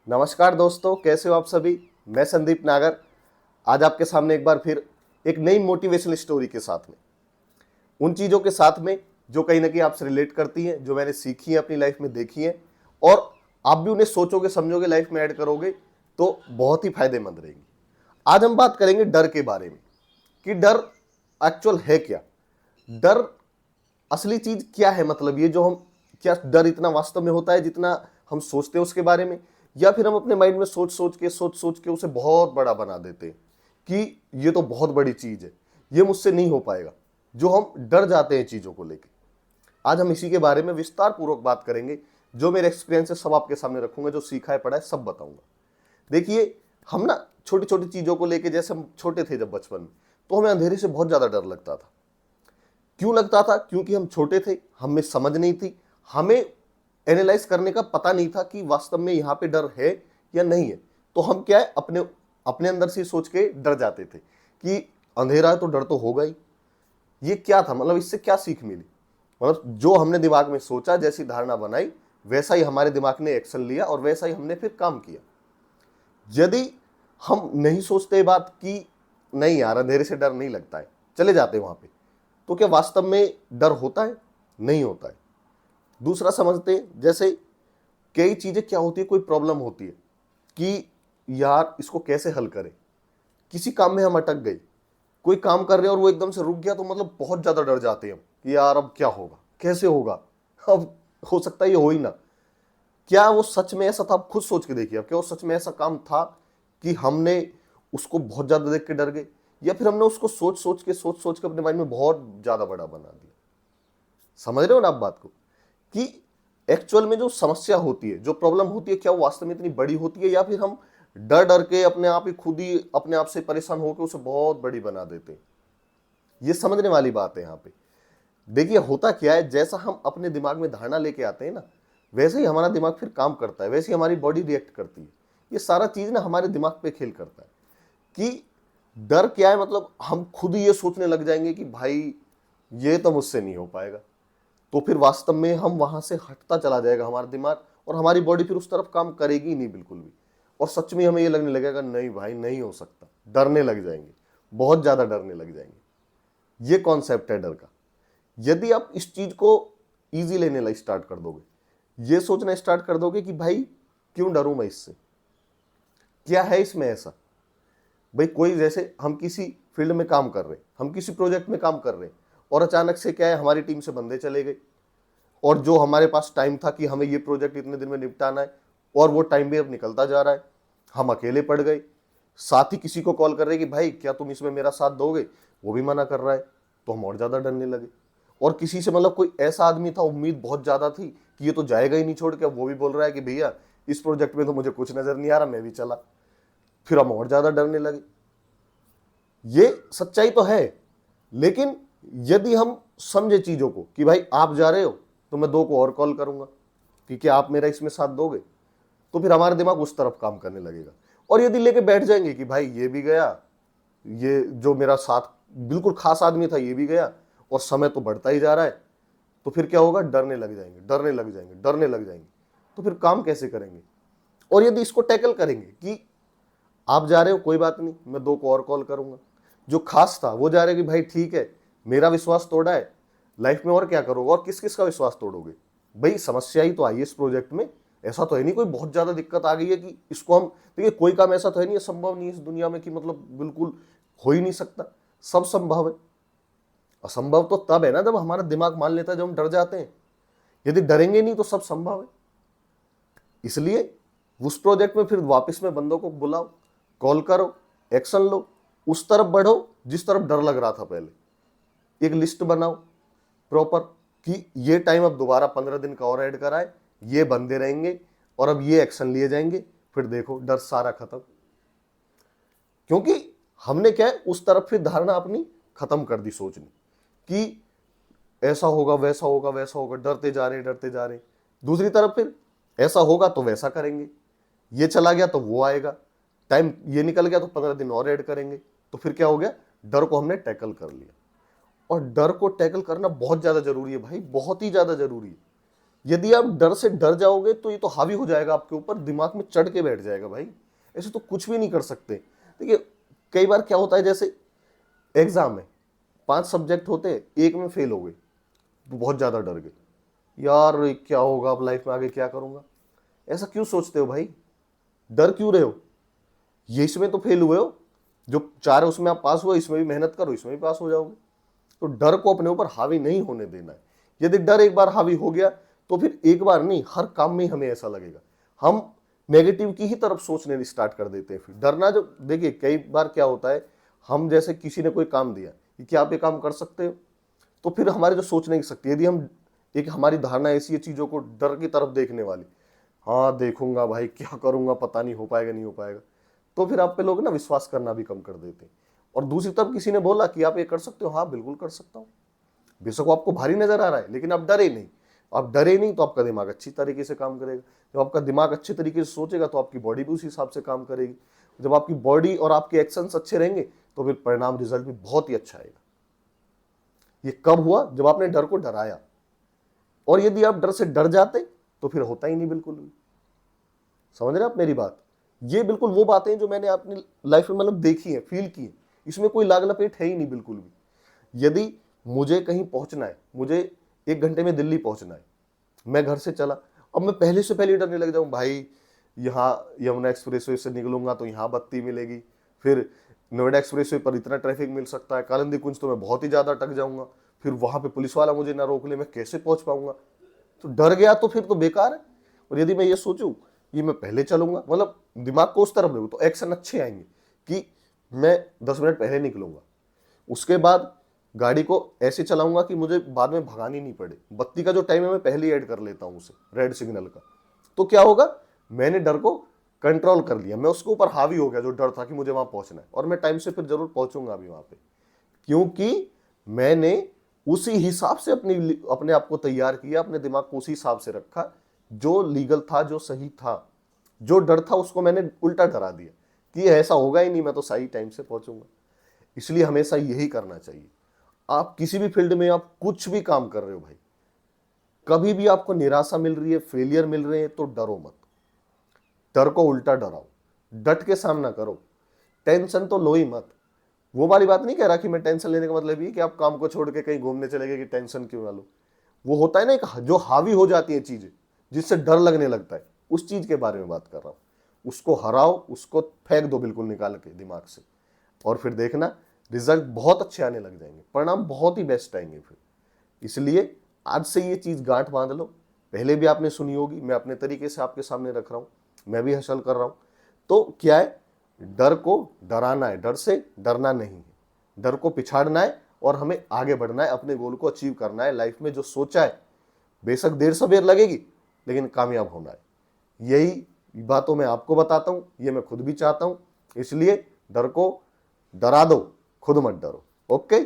नमस्कार दोस्तों, कैसे हो आप सभी। मैं संदीप नागर आज आपके सामने एक बार फिर एक नई मोटिवेशनल स्टोरी के साथ में, उन चीज़ों के साथ में जो कहीं ना कहीं आपसे रिलेट करती हैं, जो मैंने सीखी है अपनी लाइफ में, देखी है, और आप भी उन्हें सोचोगे, समझोगे, लाइफ में ऐड करोगे तो बहुत ही फायदेमंद रहेंगी। आज हम बात करेंगे डर के बारे में कि डर एक्चुअल है क्या। डर असली चीज क्या है, मतलब ये जो हम, क्या डर इतना वास्तव में होता है जितना हम सोचते हैं उसके बारे में, या फिर हम अपने माइंड में सोच सोच के उसे बहुत बड़ा बना देते हैं कि ये तो बहुत बड़ी चीज है, ये मुझसे नहीं हो पाएगा, जो हम डर जाते हैं चीजों को लेकर। आज हम इसी के बारे में विस्तार पूर्वक बात करेंगे। जो मेरे एक्सपीरियंस है सब आपके सामने रखूंगा, जो सीखा है पढ़ा है सब बताऊंगा। देखिए, हम ना छोटी छोटी चीजों को लेकर, जैसे हम छोटे थे जब बचपन में, तो हमें अंधेरे से बहुत ज्यादा डर लगता था। क्यों लगता था? क्योंकि हम छोटे थे, हमें समझ नहीं थी, हमें एनालाइज करने का पता नहीं था कि वास्तव में यहाँ पे डर है या नहीं है। तो हम क्या है, अपने अपने अंदर से सोच के डर जाते थे कि अंधेरा है तो डर तो होगा ही। ये क्या था, मतलब इससे क्या सीख मिली? मतलब जो हमने दिमाग में सोचा, जैसी धारणा बनाई, वैसा ही हमारे दिमाग ने एक्शन लिया और वैसा ही हमने फिर काम किया। यदि हम नहीं सोचते बात कि नहीं यार अंधेरे से डर नहीं लगता है, चले जाते वहां पे, तो क्या वास्तव में डर होता है? नहीं होता है। दूसरा समझते हैं, जैसे कई चीजें क्या होती है, कोई प्रॉब्लम होती है कि यार इसको कैसे हल करें। किसी काम में हम अटक गए, कोई काम कर रहे हैं और वो एकदम से रुक गया, तो मतलब बहुत ज्यादा डर जाते हैं हम कि यार अब क्या होगा, कैसे होगा, अब हो सकता है ये हो ही ना। क्या वो सच में ऐसा था? आप खुद सोच के देखिए, अब क्या वो सच में ऐसा काम था कि हमने उसको बहुत ज्यादा देख के डर गए, या फिर हमने उसको सोच सोच के अपने माइंड में बहुत ज्यादा बड़ा बना दिया। समझ रहे हो ना आप बात को, कि एक्चुअल में जो समस्या होती है, जो प्रॉब्लम होती है, क्या वो वास्तव में इतनी बड़ी होती है, या फिर हम डर डर के अपने आप ही खुद ही अपने आप से परेशान होकर उसे बहुत बड़ी बना देते हैं। ये समझने वाली बात है यहाँ पे। देखिए, होता क्या है, जैसा हम अपने दिमाग में धारणा लेके आते हैं ना, वैसे ही हमारा दिमाग फिर काम करता है, वैसे ही हमारी बॉडी रिएक्ट करती है। ये सारा चीज ना हमारे दिमाग पे खेल करता है कि डर क्या है, मतलब हम खुद ही ये सोचने लग जाएंगे कि भाई ये तो मुझसे नहीं हो पाएगा। तो फिर वास्तव में हम वहां से हटता चला जाएगा हमारा दिमाग, और हमारी बॉडी फिर उस तरफ काम करेगी ही नहीं बिल्कुल भी। और सच में हमें ये लगने लगेगा नहीं भाई नहीं हो सकता, डरने लग जाएंगे, बहुत ज्यादा डरने लग जाएंगे। ये कॉन्सेप्ट है डर का। यदि आप इस चीज को इजी लेने लग स्टार्ट कर दोगे, ये सोचना स्टार्ट कर दोगे कि भाई क्यों डरूं मैं इससे, क्या है इसमें ऐसा। भाई कोई, जैसे हम किसी फील्ड में काम कर रहे हैं, हम किसी प्रोजेक्ट में काम कर रहे हैं, और अचानक से क्या है, हमारी टीम से बंदे चले गए, और जो हमारे पास टाइम था कि हमें ये प्रोजेक्ट इतने दिन में निपटाना है, और वो टाइम भी अब निकलता जा रहा है, हम अकेले पड़ गए। साथ ही किसी को कॉल कर रहे हैं कि भाई क्या तुम इसमें मेरा साथ दोगे, वो भी मना कर रहा है, तो हम और ज्यादा डरने लगे। और किसी से, मतलब कोई ऐसा आदमी था, उम्मीद बहुत ज्यादा थी कि ये तो जाएगा ही नहीं छोड़ के, अब वो भी बोल रहा है कि भैया इस प्रोजेक्ट में तो मुझे कुछ नजर नहीं आ रहा, मैं भी चला। फिर हम और ज्यादा डरने लगे। ये सच्चाई तो है, लेकिन यदि हम समझे चीजों को कि भाई आप जा रहे हो तो मैं दो को और कॉल करूंगा कि क्या आप मेरा इसमें साथ दोगे, तो फिर हमारा दिमाग उस तरफ काम करने लगेगा। और यदि लेके बैठ जाएंगे कि भाई ये भी गया, ये जो मेरा साथ बिल्कुल खास आदमी था ये भी गया, और समय तो बढ़ता ही जा रहा है, तो फिर क्या होगा, डरने लग जाएंगे, डरने लग जाएंगे, डरने लग जाएंगे। तो फिर काम कैसे करेंगे? और यदि इसको टैकल करेंगे कि आप जा रहे हो कोई बात नहीं, मैं दो को और कॉल करूंगा, जो खास था वो जा रहे कि भाई ठीक है, मेरा विश्वास तोड़ा है, लाइफ में और क्या करोगे, और किस किस का विश्वास तोड़ोगे। भाई समस्या ही तो आई है इस प्रोजेक्ट में, ऐसा तो है नहीं कोई बहुत ज्यादा दिक्कत आ गई है कि इसको हम, देखिए कोई काम ऐसा तो है नहीं, संभव नहीं है इस दुनिया में कि मतलब बिल्कुल हो ही नहीं सकता, सब संभव है। असंभव तो तब है ना जब हमारा दिमाग मान लेता है, जब हम डर जाते हैं। यदि डरेंगे नहीं तो सब संभव है। इसलिए उस प्रोजेक्ट में फिर वापस में बंदों को बुलाओ, कॉल करो, एक्शन लो, उस तरफ बढ़ो जिस तरफ डर लग रहा था पहले। एक लिस्ट बनाओ प्रॉपर कि ये टाइम अब दोबारा 15 दिन का और ऐड कराए, ये बंदे रहेंगे और अब ये एक्शन लिए जाएंगे, फिर देखो डर सारा खत्म। क्योंकि हमने क्या है, उस तरफ फिर धारणा अपनी खत्म कर दी सोचनी कि ऐसा होगा वैसा होगा वैसा होगा, डरते जा रहे। दूसरी तरफ फिर ऐसा होगा तो वैसा करेंगे, ये चला गया तो वो आएगा, टाइम ये निकल गया तो 15 दिन और ऐड करेंगे। तो फिर क्या हो गया, डर को हमने टैकल कर लिया। और डर को टैकल करना बहुत ज्यादा जरूरी है भाई, बहुत ही ज्यादा जरूरी है। यदि आप डर से डर जाओगे तो ये तो हावी हो जाएगा आपके ऊपर, दिमाग में चढ़ के बैठ जाएगा भाई। ऐसे तो कुछ भी नहीं कर सकते। देखिए कई बार क्या होता है, जैसे एग्जाम में 5 सब्जेक्ट होते हैं, एक में फेल हो गए तो बहुत ज्यादा डर गए, यार ये क्या होगा अब लाइफ में, आगे क्या करूंगा। ऐसा क्यों सोचते हो भाई, डर क्यों रहे हो? ये इसमें तो फेल हुए हो, जो 4 है उसमें आप पास हुए, इसमें भी मेहनत करो, इसमें भी पास हो जाओगे। तो डर को अपने ऊपर हावी नहीं होने देना है। यदि डर एक बार हावी हो गया तो फिर एक बार नहीं, हर काम में हमें ऐसा लगेगा, हम नेगेटिव की ही तरफ सोचने स्टार्ट कर देते हैं। फिर डरना, जो देखिए कई बार क्या होता है, हम जैसे किसी ने कोई काम दिया कि क्या आप ये काम कर सकते हो, तो फिर हमारे जो सोचने की शक्ति, यदि हम एक हमारी धारणा ऐसी है चीजों को डर की तरफ देखने वाली, हाँ देखूंगा भाई क्या करूंगा, पता नहीं हो पाएगा नहीं हो पाएगा, तो फिर आप पे लोग ना विश्वास करना भी कम कर देते हैं। और दूसरी तरफ किसी ने बोला कि आप ये कर सकते हो, हाँ बिल्कुल कर सकता हूँ, बेशक वो आपको भारी नजर आ रहा है लेकिन आप डरे नहीं। आप डरे नहीं तो आपका दिमाग अच्छी तरीके से काम करेगा। जब आपका दिमाग अच्छे तरीके से सोचेगा तो आपकी बॉडी भी उसी हिसाब से काम करेगी। जब आपकी बॉडी और आपके एक्शंस अच्छे रहेंगे तो फिर परिणाम, रिजल्ट भी बहुत ही अच्छा आएगा। ये कब हुआ? जब आपने डर को डराया। और यदि आप डर से डर जाते तो फिर होता ही नहीं बिल्कुल भी। समझ रहे आप मेरी बात? ये बिल्कुल वो बातें हैं जो मैंने अपनी लाइफ में मतलब देखी है, फील की है। इसमें कोई लाग लपेट है ही नहीं बिल्कुल भी। यदि मुझे कहीं पहुंचना है, मुझे 1 घंटे में दिल्ली पहुंचना है, मैं घर से चला, अब मैं पहले से पहले डरने लग जाऊं, भाई यहाँ यमुना एक्सप्रेसवे से निकलूंगा तो यहाँ बत्ती मिलेगी, फिर नोएडा एक्सप्रेसवे पर इतना ट्रैफिक मिल सकता है, कालिंदी कुंज तो मैं बहुत ही ज्यादा अटक जाऊंगा, फिर वहां पे पुलिस वाला मुझे ना रोक ले, मैं कैसे पहुंच पाऊंगा। तो डर गया तो फिर तो बेकार है। और यदि मैं ये सोचूं कि मैं पहले चलूंगा, मतलब दिमाग को उस तरफ लगू, तो एक्शन अच्छे आएंगे कि मैं 10 मिनट पहले निकलूंगा, उसके बाद गाड़ी को ऐसे चलाऊंगा कि मुझे बाद में भगानी नहीं पड़े, बत्ती का जो टाइम है मैं पहले ही ऐड कर लेता हूं उसे, रेड सिग्नल का। तो क्या होगा, मैंने डर को कंट्रोल कर लिया, मैं उसके ऊपर हावी हो गया, जो डर था कि मुझे वहां पहुंचना है, और मैं टाइम से फिर जरूर पहुंचूंगा अभी वहां पे, क्योंकि मैंने उसी हिसाब से अपने आप को तैयार किया, अपने दिमाग को उसी हिसाब से रखा जो लीगल था, जो सही था। जो डर था उसको मैंने उल्टा डरा दिया कि ऐसा होगा ही नहीं, मैं तो सही टाइम से पहुंचूंगा। इसलिए हमेशा यही करना चाहिए। आप किसी भी फील्ड में आप कुछ भी काम कर रहे हो भाई, कभी भी आपको निराशा मिल रही है, फेलियर मिल रहे हैं, तो डरो मत, डर को उल्टा डराओ, डट के सामना करो, टेंशन तो लो ही मत। वो वाली बात नहीं कह रहा कि मैं टेंशन लेने का मतलब ये कि आप काम को छोड़ के कहीं घूमने चले गए कि टेंशन क्यों ना लो। वो होता है ना एक जो हावी हो जाती है चीजें, जिससे डर लगने लगता है, उस चीज के बारे में बात कर रहा हूं। उसको हराओ, उसको फेंक दो बिल्कुल निकाल के दिमाग से, और फिर देखना रिजल्ट बहुत अच्छे आने लग जाएंगे, परिणाम बहुत ही बेस्ट आएंगे फिर। इसलिए आज से ये चीज गांठ बांध लो। पहले भी आपने सुनी होगी, मैं अपने तरीके से आपके सामने रख रहा हूं, मैं भी हसल कर रहा हूं। तो क्या है, डर को डराना है, डर से डरना नहीं है। डर को पिछाड़ना है और हमें आगे बढ़ना है, अपने गोल को अचीव करना है। लाइफ में जो सोचा है, बेशक देर सवेर लगेगी लेकिन कामयाब होना है। यही बातों मैं आपको बताता हूं, ये मैं खुद भी चाहता हूं। इसलिए डर को डरा दो, खुद मत डरो। ओके।